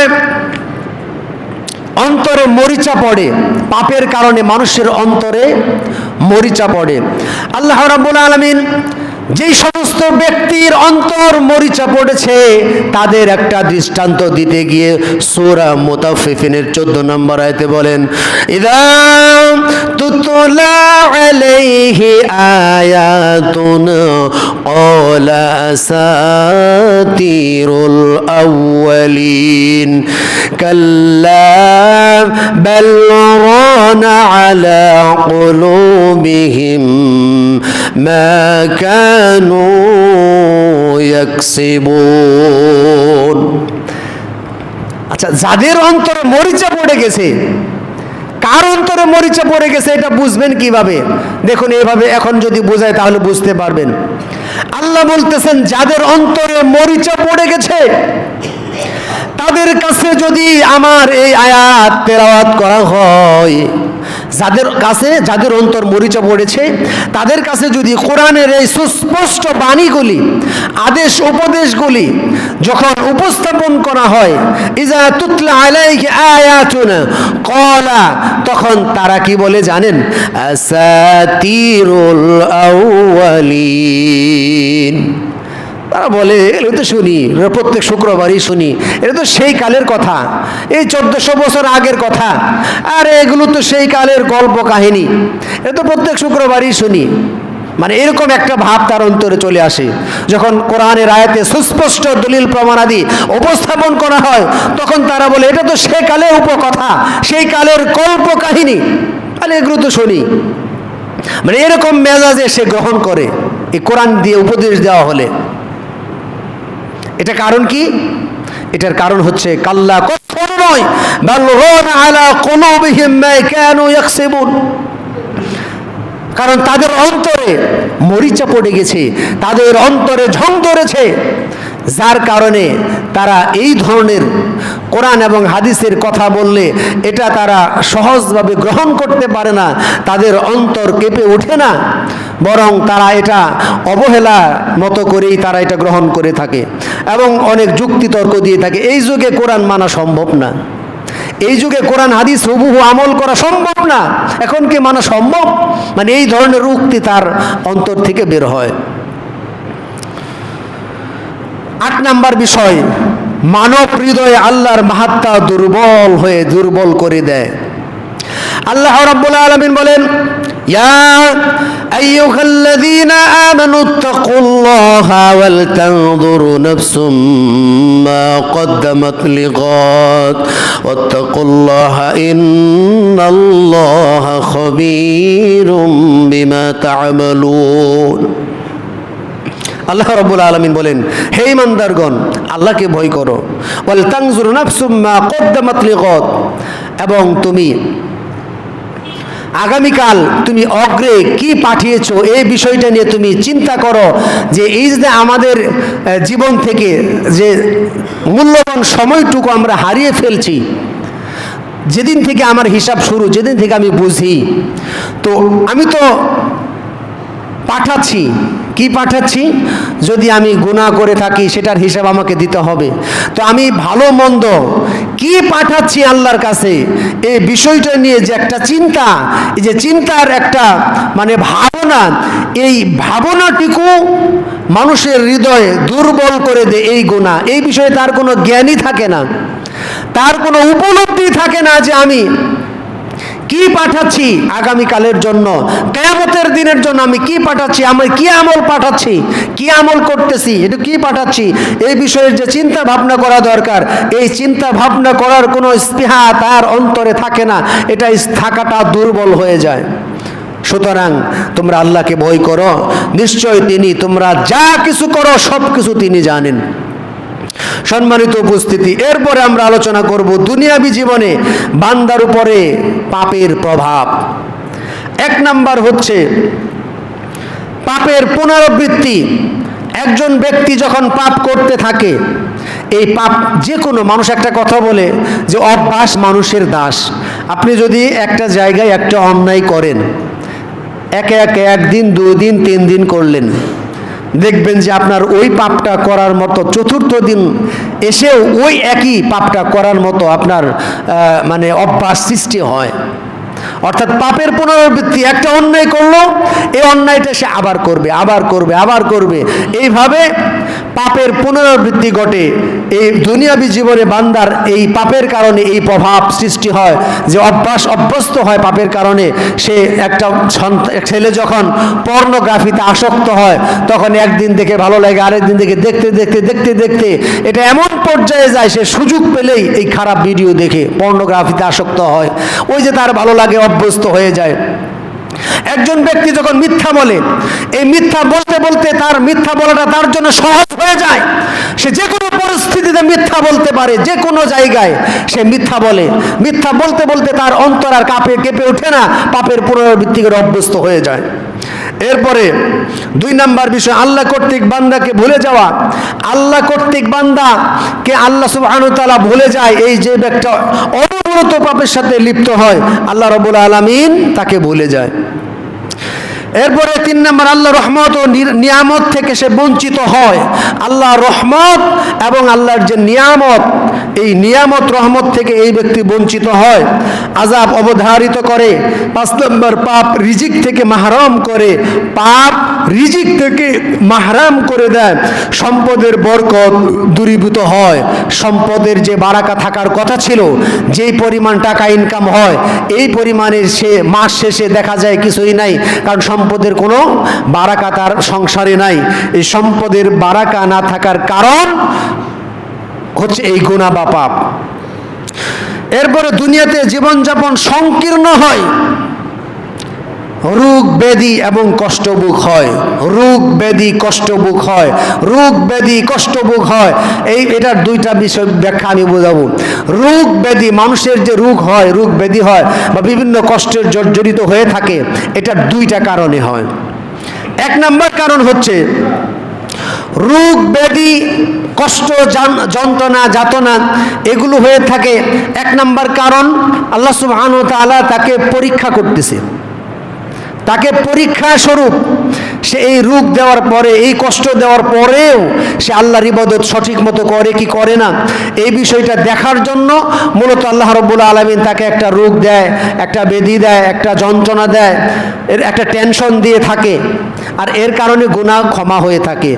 [SPEAKER 1] অন্তরে মরিচা পড়ে, পাপের কারণে মানুষের অন্তরে মরিচা পড়ে। আল্লাহ রাব্বুল আলামিন যেই সমস্ত ব্যক্তির অন্তর মরিচা পড়েছে তাদের একটা দৃষ্টান্ত দিতে গিয়ে সূরা মুতাফফিফিনের 14 নম্বর আয়াতে বলেন, ইযা তুতলা আলাইহি আয়াতুনা ক্বালা আসাতিরুল আউয়ালিন কাল্লা বাল রানা আলা কুলুবিহিম মা কানু ইয়াকসিবুন। আচ্ছা, যাদের অন্তরে মরিচা পড়ে গেছে, কার অন্তরে মরিচা পড়ে গেছে এটা বুঝবেন কিভাবে? দেখুন, এইভাবে এখন যদি বোঝায় তাহলে বুঝতে পারবেন। আল্লাহ বলতেছেন যাদের অন্তরে মরিচা পড়ে গেছে তাদের কাছে যদি আমার এই আয়াত তেলাওয়াত করা হয়, যাদের অন্তর মরিচা পড়েছে তাদের কাছে যদি কোরআনের এই সুস্পষ্ট বাণীগুলি, আদেশ উপদেশগুলি যখন উপস্থাপন করা হয়, ইজা তুতলা আলাইহি আয়াতুনা ক্বালা, তখন তারা কি বলে জানেন? আসাতিরুল আউয়ালিন। তারা বলে এগুলো তো শুনি, প্রত্যেক শুক্রবারই শুনি, এটা তো সেই কালের কথা, এই 1400 বছর আগের কথা, আর এগুলো তো সেই কালের গল্প কাহিনী, এটা তো প্রত্যেক শুক্রবারই শুনি। মানে এরকম একটা ভাব তার অন্তরে চলে আসে। যখন কোরআনের আয়াতে সুস্পষ্ট দলিল প্রমাণাদি উপস্থাপন করা হয় তখন তারা বলে এটা তো সেই কালের উপকথা, সেই কালের কল্প কাহিনী, তাহলে এগুলো তো শুনি। মানে এরকম মেজাজে সে গ্রহণ করে এই কোরআন দিয়ে উপদেশ দেওয়া হলে। এটা কারণ কি? এটার কারণ হচ্ছে কাল্লা, কখনো নয়, বাল রানা আলা কুলুবিহিম মা কানু ইয়াকসিবুন, কারণ তাদের অন্তরে মরিচা পড়ে গেছে, তাদের অন্তরে ঝং ধরেছে, যার কারণে তারা এই ধরনের কোরআন এবং হাদিসের কথা বললে এটা তারা সহজভাবে গ্রহণ করতে পারে না, তাদের অন্তর কেঁপে ওঠে না, বরং তারা এটা অবহেলা মতো করেই তারা এটা গ্রহণ করে থাকে এবং অনেক যুক্তি তর্ক দিয়ে থাকে। এই যুগে কোরআন মানা সম্ভব না, এই যুগে কোরআন হাদিস হুবহু আমল করা সম্ভব না, এখন কি মানা সম্ভব? মানে এই ধরনের উক্তি তার অন্তর থেকে বের হয়। 8 নাম্বার বিষয়, মানব হৃদয়ে আল্লাহর মাহাত্ম্য দুর্বল করে দেয়। আল্লাহ রাব্বুল আলামিন বলেন, ইয়া আইয়ুহাল্লাযীনা আমানু তাকুল্লাহা ওয়াল তানজুরু নাফসুম মা কদ্দামাত লিগাদ ওয়াত্তাকুল্লাহা ইন্নাল্লাহা খাবীরুম বিমা তা'মালুন। আল্লাহ রাব্বুল আলামিন বলেন, হে ঈমানদারগণ, আল্লাহকে ভয় করো। ওয়াল তানজুরু নাফসুম মা কদ্দামাত লিগাদ, এবং তুমি আগামীকাল তুমি অগ্রে কি পাঠিয়েছো এই বিষয়টা নিয়ে তুমি চিন্তা করো, যে এই যে আমাদের জীবন থেকে যে মূল্যবান সময়টুকু আমরা হারিয়ে ফেলছি, যেদিন থেকে আমার হিসাব শুরু, যেদিন থেকে আমি বুঝি, তো আমি তো পাঠাচ্ছি, কি পাঠাচ্ছি? যদি আমি গুনাহ করে থাকি সেটার হিসাব আমাকে দিতে হবে। তো আমি ভালো মন্দ কি পাঠাচ্ছি আল্লাহর কাছে, এই বিষয়টা নিয়ে যে একটা চিন্তা, এই যে চিন্তার একটা মানে ভাবনা, এই ভাবনাটুকু মানুষের হৃদয়ে দুর্বল করে দেয় এই গুনাহ। এই বিষয়ে তার কোনো জ্ঞানই থাকে না, তার কোনো উপলব্ধি থাকে না যে আমি কি পাঠাচ্ছি আগামীকালের জন্য, কিয়ামতের দিনের জন্য আমি কি পাঠাচ্ছি, আমি কি আমল পাঠাচ্ছি, কি আমল করতেছি, এটা কি পাঠাচ্ছি, এই বিষয়ের যে চিন্তা ভাবনা করা দরকার, এই চিন্তা ভাবনা করার কোনো স্পৃহা তার অন্তরে থাকে না, এটা থাকাটা দুর্বল হয়ে যায়। সুতরাং তোমরা আল্লাহকে ভয় করো, নিশ্চয় তিনি তোমরা যা কিছু করো সব কিছু তিনি জানেন। সম্মানিত উপস্থিতি, এরপরে আমরা আলোচনা করব দুনিয়াবী জীবনে বান্দার উপরে পাপের প্রভাব। এক নাম্বার হচ্ছে পাপের পুনরাবৃত্তি। একজন ব্যক্তি যখন পাপ করতে থাকে, এই পাপ যে কোনো মানুষ একটা কথা বলে যে অভ্যাস মানুষের দাস। আপনি যদি একটা জায়গায় একটা অন্যায় করেন, একে একে একদিন, 2 দিন, 3 দিন করলেন, দেখবেন যে আপনার ওই পাপটা করার মতো চতুর্থ দিন এসেও ওই একই পাপটা করার মতো আপনার মানে অভ্যাস সৃষ্টি হয়। অর্থাৎ পাপের পুনরাবৃত্তি। একটা অন্যায় করলো, এই অন্যায়টা সে আবার করবে, আবার করবে, আবার করবে, এইভাবে পাপের পুনরাবৃত্তি ঘটে। এই দুনিয়াবী জীবনে বান্দার এই পাপের কারণে এই প্রভাব সৃষ্টি হয় যে অভ্যস্ত হয় পাপের কারণে। সে একটা ছেলে যখন পর্নোগ্রাফিতে আসক্ত হয়, তখন একদিন দেখে ভালো লাগে, আরেকদিন দেখে দেখতে দেখতে দেখতে দেখতে এটা এমন পর্যায়ে যায় সে সুযোগ পেলেই এই খারাপ ভিডিও দেখে পর্নোগ্রাফিতে আসক্ত হয়। ওই যে তার ভালো লাগে, অভ্যস্ত হয়ে যায়। একজন ব্যক্তি যখন মিথ্যা বলে, এই মিথ্যা বলতে বলতে তার মিথ্যা বলাটা তার জন্য সহজ হয়ে যায়। সে যে কোনো পরিস্থিতিতে মিথ্যা বলতে পারে, যে কোনো জায়গায় সে মিথ্যা বলে। মিথ্যা বলতে বলতে তার অন্তর আর কেঁপে ওঠে না, পাপের পুনরাবৃত্তি করে অভ্যস্ত হয়ে যায়। এরপরে 2 নাম্বার বিষয়, আল্লাহ কর্তৃক বান্দাকে ভুলে যাওয়া। আল্লাহ কর্তৃক বান্দাকে আল্লাহ সুবহানাহু ওয়া তাআলা ভুলে যায়। এই যে ব্যক্তি অনবরত পাপের সাথে লিপ্ত হয়, আল্লাহ রাব্বুল আলামিন তাকে ভুলে যায়। এরপরে 3 নম্বর, আল্লাহ রহমত ও নিয়ামত থেকে সে বঞ্চিত হয়। আল্লাহ রহমত এবং আল্লাহর যে নিয়ামত, এই নিয়ামত রহমত থেকে এই ব্যক্তি বঞ্চিত হয়, আযাব অবধারিত করে। 5 নম্বর, পাপ রিজিক থেকে মাহরুম করে। পাপ রিজিক থেকে মাহরুম করে দেয়। সম্পদের বরকত দূরীভূত হয়। সম্পদের যে বারাকা থাকার কথা ছিল, যেই পরিমাণ টাকা ইনকাম হয়, এই পরিমাণের সে মাস শেষে দেখা যায় কিছুই নাই, কারণ সম্পদের কোনো বারাকা তার সংসারে নাই। এই সম্পদের বারাকা না থাকার কারণ হচ্ছে এই গুনাহ বা পাপ। এরপরে দুনিয়াতে জীবনযাপন সংকীর্ণ হয়, রোগ ব্যাধি এবং কষ্টভোগ হয়। রোগ ব্যাধি কষ্টভোগ হয়, রোগ ব্যাধি কষ্টভোগ হয়। এটার 2টা বিষয় ব্যাখ্যা আমি বোঝাবো। রোগ ব্যাধি, মানুষের যে রোগ হয়, রোগ ব্যাধি হয় বা বিভিন্ন কষ্টের জর্জরিত হয়ে থাকে, এটার 2টা কারণে হয়। 1 নম্বর কারণ হচ্ছে রোগ ব্যাধি, কষ্ট, যন্ত্রণা, যাতনা, এগুলো হয়ে থাকে। 1 নম্বর কারণ, আল্লাহ সুবহানাহু ওয়া তাআলা তাকে পরীক্ষা করতেছে। তাকে পরীক্ষা স্বরূপ সে এই রোগ দেওয়ার পরে, এই কষ্ট দেওয়ার পরেও সে আল্লাহর ইবাদত সঠিক মতো করে কি করে না, এই বিষয়টা দেখার জন্য মূলত আল্লাহ রাব্বুল আলামিন তাকে একটা রোগ দেয়, একটা ব্যাধি দেয়, একটা যন্ত্রণা দেয়, এর একটা টেনশন দিয়ে থাকে। আর এর কারণে গুনাহ ক্ষমা হয়ে থাকে।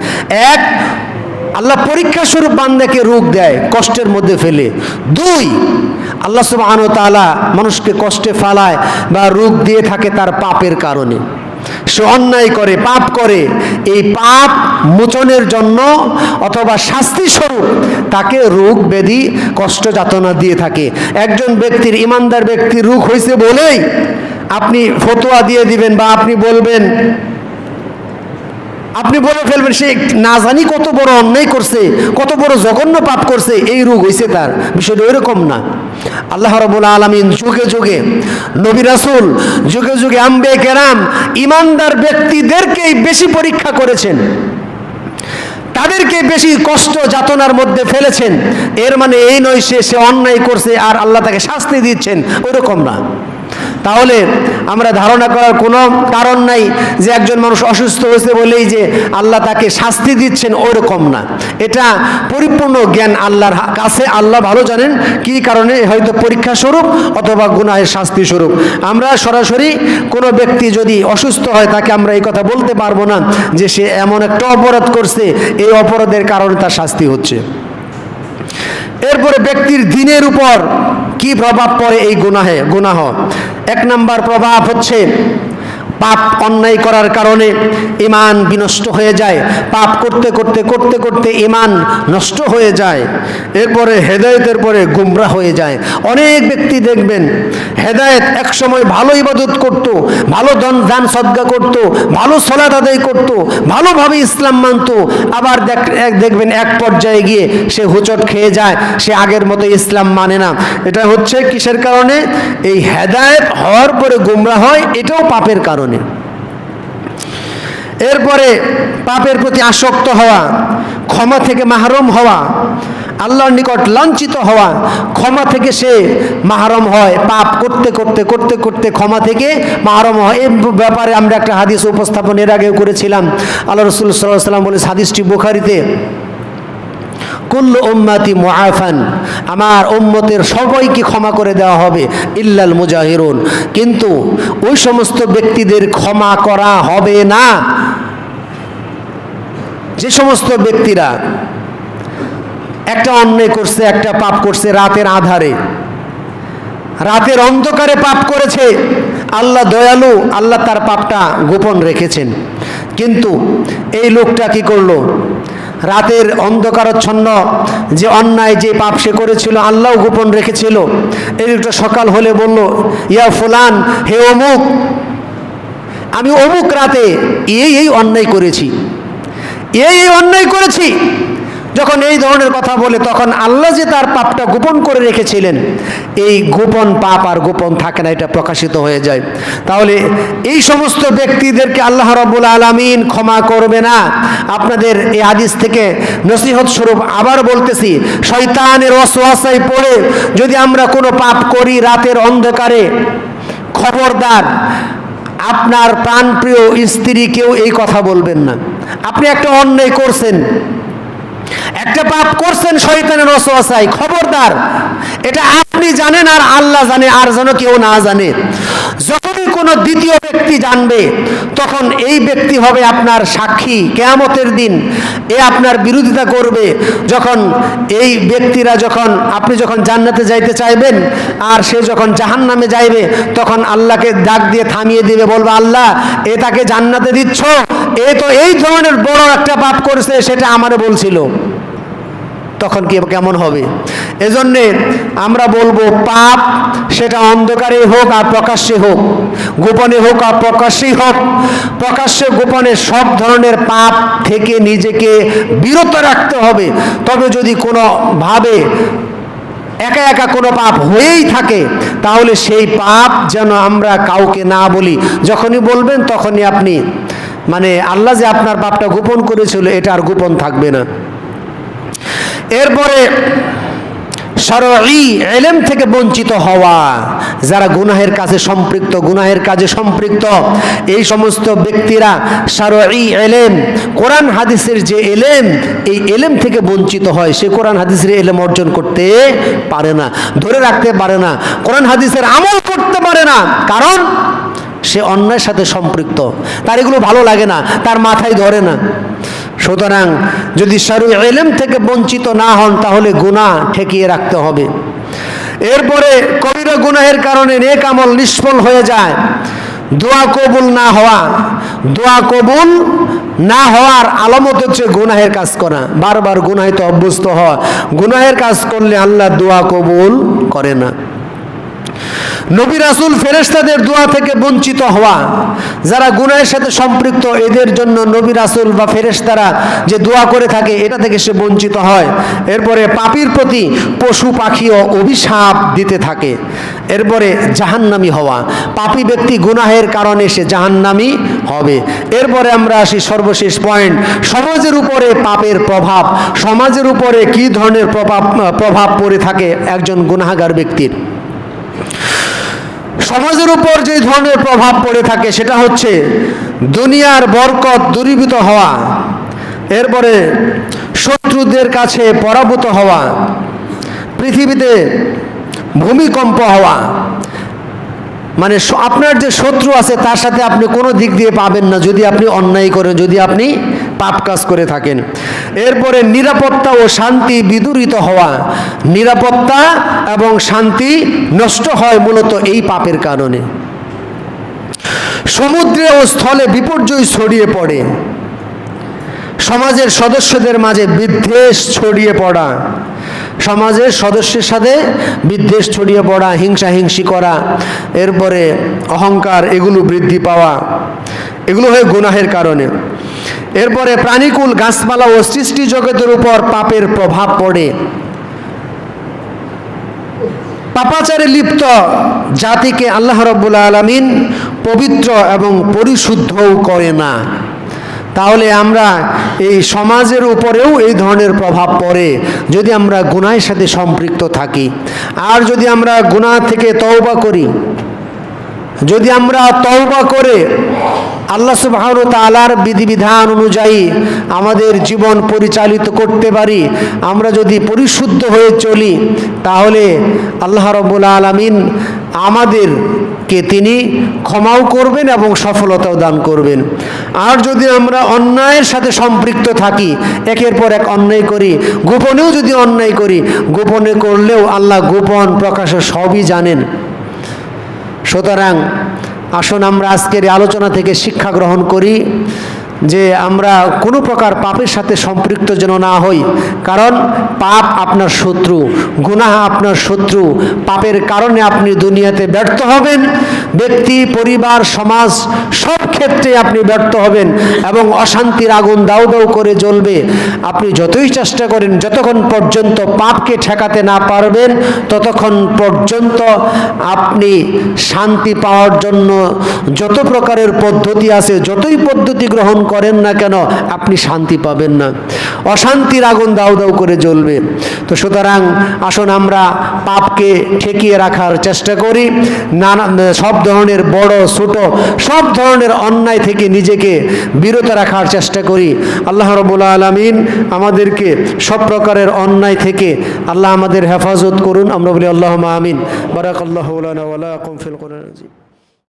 [SPEAKER 1] আল্লাহ পরীক্ষা স্বরূপ বান্দাকে রোগ দেয়, কষ্টের মধ্যে ফেলে। 2, আল্লাহ সুবহানাহু ওয়া তাআলা মানুষকে কষ্টে ফেলায় বা রোগ দিয়ে থাকে তার পাপের কারণে। সে অন্যায় করে, পাপ করে, এই পাপ মোচনের জন্য অথবা শাস্তি স্বরূপ তাকে রোগ ব্যাধি কষ্ট যাতনা দিয়ে থাকে। একজন ব্যক্তির, ইমানদার ব্যক্তির রোগ হয়েছে বলেই আপনি ফতোয়া দিয়ে দিবেন বা আপনি বলবেন, আপনি বলে ফেলবেন সে না জানি কত বড় অন্যায় করছে, কত বড় জঘন্য পাপ করছে, এই রোগ হয়েছে তার। বিষয়টা এরকম না। আল্লাহ রাব্বুল আলামিন যুগে যুগে নবী রাসূল, যুগে যুগে আম্বিয়া কেরাম ইমানদার ব্যক্তিদেরকেই বেশি পরীক্ষা করেছেন, তাদেরকে বেশি কষ্ট যাতনার মধ্যে ফেলেছেন। এর মানে এই নয় সে অন্যায় করছে আর আল্লাহ তাকে শাস্তি দিচ্ছেন, ওইরকম না। তাহলে আমরা ধারণা করার কোনো কারণ নাই যে একজন মানুষ অসুস্থ হয়েছে বলেই যে আল্লাহ তাকে শাস্তি দিচ্ছেন, ওরকম না। এটা পরিপূর্ণ জ্ঞান আল্লাহর কাছে, আল্লাহ ভালো জানেন কি কারণে, হয়তো পরীক্ষা স্বরূপ অথবা গুনাহের শাস্তি স্বরূপ। আমরা সরাসরি কোনো ব্যক্তি যদি অসুস্থ হয় তাকে আমরা এই কথা বলতে পারবো না যে সে এমন একটা অপরাধ করছে, এই অপরাধের কারণে তার শাস্তি হচ্ছে। এরপরে ব্যক্তির দ্বীনের উপর কি প্রভাব পড়ে এই গুনাহ? এক নাম্বার প্রভাব হচ্ছে পাপ অন্যায় করার কারণে ঈমান বিনষ্ট হয়ে যায়। পাপ করতে করতে করতে করতে ঈমান নষ্ট হয়ে যায়। এরপরে হেদায়েতের পরে গুমরাহ হয়ে যায়। অনেক ব্যক্তি দেখবেন হেদায়েত একসময় ভালো ইবাদত করত, ভালো দান সদকা করত, ভালো সালাত আদায় করত, ভালোভাবে ইসলাম মানত, আবার দেখবেন এক পর্যায়ে গিয়ে সে হুচট খেয়ে যায়, সে আগের মতো ইসলাম মানে না। এটা হচ্ছে কিসের কারণে? এই হেদায়েত হওয়ার পরে গুমরাহ হয়, এটাও পাপের কারণে। এরপরে পাপের প্রতি আসক্ত হওয়া, ক্ষমা থেকে মাহরুম হওয়া, আল্লাহর নিকট লাঞ্ছিত হওয়া, ক্ষমা থেকে সে মাহরুম হয়। পাপ করতে করতে করতে করতে ক্ষমা থেকে মাহরুম হয়। এই ব্যাপারে আমরা একটা হাদিস উপস্থাপন এর আগেও করেছিলাম। আল্লাহ রাসূল সাল্লাল্লাহু আলাইহি ওয়াসাল্লাম বলে, হাদিসটি বুখারীতে, কুল্লু উম্মতি মুআফান, আমার উম্মতের সবাইকে ক্ষমা করে দেওয়া হবে, ইল্লাল মুজাহিরুন, কিন্তু ওই সমস্ত ব্যক্তিদের ক্ষমা করা হবে না যে সমস্ত ব্যক্তিরা একটা অন্যায় করছে, একটা পাপ করছে রাতের আধারে, রাতের অন্ধকারে পাপ করেছে। আল্লাহ দয়ালু, আল্লাহ তার পাপটা গোপন রেখেছেন। কিন্তু এই লোকটা কি করলো? রাতের অন্ধকারচ্ছন্ন যে অন্যায়, যে পাপ সে করেছিল, আল্লাহ গোপন রেখেছিল। এই লোকটা সকাল হলে বলল, ইয়া ফুলান, হে অমুক, আমি অমুক রাতে এই অন্যায় করেছি, এই অন্যায় করেছি। যখন এই ধরনের কথা বলে, তখন আল্লাহ যে তার পাপটা গোপন করে রেখেছিলেন, এই গোপন পাপ আর গোপন থাকে না, এটা প্রকাশিত হয়ে যায়। তাহলে এই সমস্ত ব্যক্তিদেরকে আল্লাহ রাব্বুল আলামিন ক্ষমা করবে না। আপনাদের এই হাদিস থেকে নসিহত স্বরূপ আবার বলতেছি, শয়তানের ওয়াসওয়াসায় পড়ে যদি আমরা কোনো পাপ করি রাতের অন্ধকারে, খবরদার আপনার প্রাণপ্রিয় স্ত্রীকেও এই কথা বলবেন না। আপনি একটা অন্যায় করছেন, একটা পাপ করছেন শয়তানের ওয়াসওয়াসায়, খবরদার, এটা আপনি জানেন আর আল্লাহ জানে, আর যেন কেউ না জানে। যখনই কোনো দ্বিতীয় ব্যক্তি জানবে, তখন এই ব্যক্তি হবে আপনার সাক্ষী কিয়ামতের দিন। এ আপনার বিরোধিতা করবে। যখন এই ব্যক্তিরা, আপনি যখন জান্নাতে যাইতে চাইবেন আর সে যখন জাহান্নামে যাইবে, তখন আল্লাহকে ডাক দিয়ে থামিয়ে দিবে, বলবে, আল্লাহ, এ তাকে জান্নাতে দিচ্ছ, এ তো এই ধরনের বড় একটা পাপ করেছে, সেটা আমারে বলছিল। তখন কেমন হবে? এজন্যে আমরা বলবো, পাপ সেটা অন্ধকারে হোক আর প্রকাশ্যে হোক, গোপনে হোক আর প্রকাশ্যেই হোক, প্রকাশ্যে গোপনে সব ধরনের পাপ থেকে নিজেকে বিরত রাখতে হবে। তবে যদি কোনোভাবে একা একা কোনো পাপ হয়েই থাকে, তাহলে সেই পাপ যেন আমরা কাউকে না বলি। যখনই বলবেন তখনই আপনি আল্লাহ যে আপনার পাপটা গোপন করেছিল, এটা আর গোপন থাকবে না। এরপরে শরঈ ইলম থেকে বঞ্চিত হওয়া, যারা গুনাহের কাজে সম্পৃক্ত এই সমস্ত ব্যক্তিরা শরঈ ইলম, কোরআন হাদিসের যে ইলম, এই ইলম থেকে বঞ্চিত হয়। সে কোরআন হাদিসের ইলম অর্জন করতে পারে না, ধরে রাখতে পারে না, কোরআন হাদিসের আমল করতে পারে না, কারণ সে অন্যায়ের সাথে সম্পৃক্ত। তার এগুলো ভালো লাগে না, তার মাথায় ধরে না। সুতরাং যদি শরঈ ইলম থেকে বঞ্চিত না হন, তাহলে গুনাহ ঠেকিয়ে রাখতে হবে। এরপরে কবিরা গুনাহের কারণে নেক আমল নিষ্ফল হয়ে যায়, দোয়া কবুল না হওয়া, দোয়া কবুল না হওয়ার আলামত হচ্ছে গুনাহের কাজ করা, বারবার গুনাহে অভ্যস্ত হওয়া। গুনাহের কাজ করলে আল্লাহ দোয়া কবুল করে না। নবী রাসূল ফেরেশতাদের দোয়া থেকে বঞ্চিত হওয়া, যারা গুনাহের সাথে সম্পৃক্ত এদের জন্য নবী রাসূল বা ফেরেশতারা যে দোয়া করে থাকে এটা থেকে সে বঞ্চিত হয়। এরপরে পাপীর প্রতি পশু পাখিও অভিশাপ দিতে থাকে। এরপরে জাহান্নামী হওয়া, পাপী ব্যক্তি গুনাহের কারণে সে জাহান্নামী হবে। এরপরে আমরা আসি সর্বশেষ পয়েন্ট, সমাজের উপরে পাপের প্রভাব। সমাজের উপরে কি ধরনের প্রভাব পড়ে থাকে একজন গুনাহগার ব্যক্তির? সমাজের উপর যে ধরনের প্রভাব পড়ে থাকে সেটা হচ্ছে দুনিয়ার বরকত দূরীভূত হওয়া, এরপরে শত্রুদের কাছে পরাভূত হওয়া, পৃথিবীতে ভূমিকম্প হওয়া। মানে আপনার যে শত্রু আছে তার সাথে আপনি কোনো দিক দিয়ে পাবেন না যদি আপনি অন্যায় করেন, যদি আপনি পাপ কাজ করে থাকেন। এরপরে নিরাপত্তা ও শান্তি বিদূরিত হওয়া, নিরাপত্তা এবং শান্তি নষ্ট হয় মূলত এই পাপের কারণে। সমুদ্রে ও স্থলে বিপর্যয় ছড়িয়ে পড়ে, সমাজের সদস্যদের মাঝে বিদ্বেষ ছড়িয়ে পড়া, সমাজের সদস্যের সাথে বিদ্বেষ ছড়িয়ে পড়া, হিংসাহিংসি করা, এরপরে অহংকার এগুলো বৃদ্ধি পাওয়া, এগুলো হয় গুনাহের কারণে। এরপরে প্রাণীকুল গাছপালা ও সৃষ্টি জগতের উপর পাপের প্রভাব পড়ে। পাপাচারে লিপ্ত জাতিকে আল্লাহ রাব্বুল আলামিন পবিত্র এবং পরিশুদ্ধও করে না। তাহলে আমরা এই সমাজের উপরেও এই ধরনের প্রভাব পড়ে যদি আমরা গুনাহের সাথে সম্পৃক্ত থাকি। আর যদি আমরা গুনাহ থেকে তওবা করি, যদি আমরা তওবা করে আল্লাহ সুবহানাহু ওয়া তাআলার বিধিবিধান অনুযায়ী আমাদের জীবন পরিচালিত করতে পারি, আমরা যদি পরিশুদ্ধ হয়ে চলি, তাহলে আল্লাহ রাব্বুল আলামিন আমাদেরকে তিনি ক্ষমাও করবেন এবং সফলতাও দান করবেন। আর যদি আমরা অন্যায়ের সাথে সম্পৃক্ত থাকি, একের পর এক অন্যায় করি, গোপনেও যদি অন্যায় করি, গোপনে করলেও আল্লাহ গোপন প্রকাশে সবই জানেন। সুতরাং আসুন আমরা আজকের এই আলোচনা থেকে শিক্ষা গ্রহণ করি যে আমরা কোনো প্রকার পাপের সাথে সম্পৃক্ত যেন না হই। কারণ পাপ আপনার শত্রু, গুনাহ আপনার শত্রু। পাপের কারণে আপনি দুনিয়াতে ব্যর্থ হবেন, ব্যক্তি, পরিবার, সমাজ সব ক্ষেত্রে আপনি ব্যর্থ হবেন এবং অশান্তির আগুন দাউ দাউ করে জ্বলবে। আপনি যতই চেষ্টা করেন, যতক্ষণ পর্যন্ত পাপকে ঠেকাতে না পারবেন ততক্ষণ পর্যন্ত আপনি শান্তি পাওয়ার জন্য যত প্রকারের পদ্ধতি আছে, যতই পদ্ধতি গ্রহণ করেন না কেন আপনি শান্তি পাবেন না, অশান্তির আগুন দাউ দাউ করে জ্বলবে। তো সুতরাং আসুন আমরা পাপকে ঠেকিয়ে রাখার চেষ্টা করি, সব ধরনের বড় ছোট সব ধরনের অন্যায় থেকে নিজেকে বিরত রাখার চেষ্টা করি। আল্লাহ রাব্বুল আলামিন আমাদেরকে সব প্রকারের অন্যায় থেকে আল্লাহ আমাদের হেফাজত করুন। আমরা বলি আল্লাহুম্মা আমিন। বারাকাল্লাহু লানা ওয়া লাকুম ফিল কুরআনিল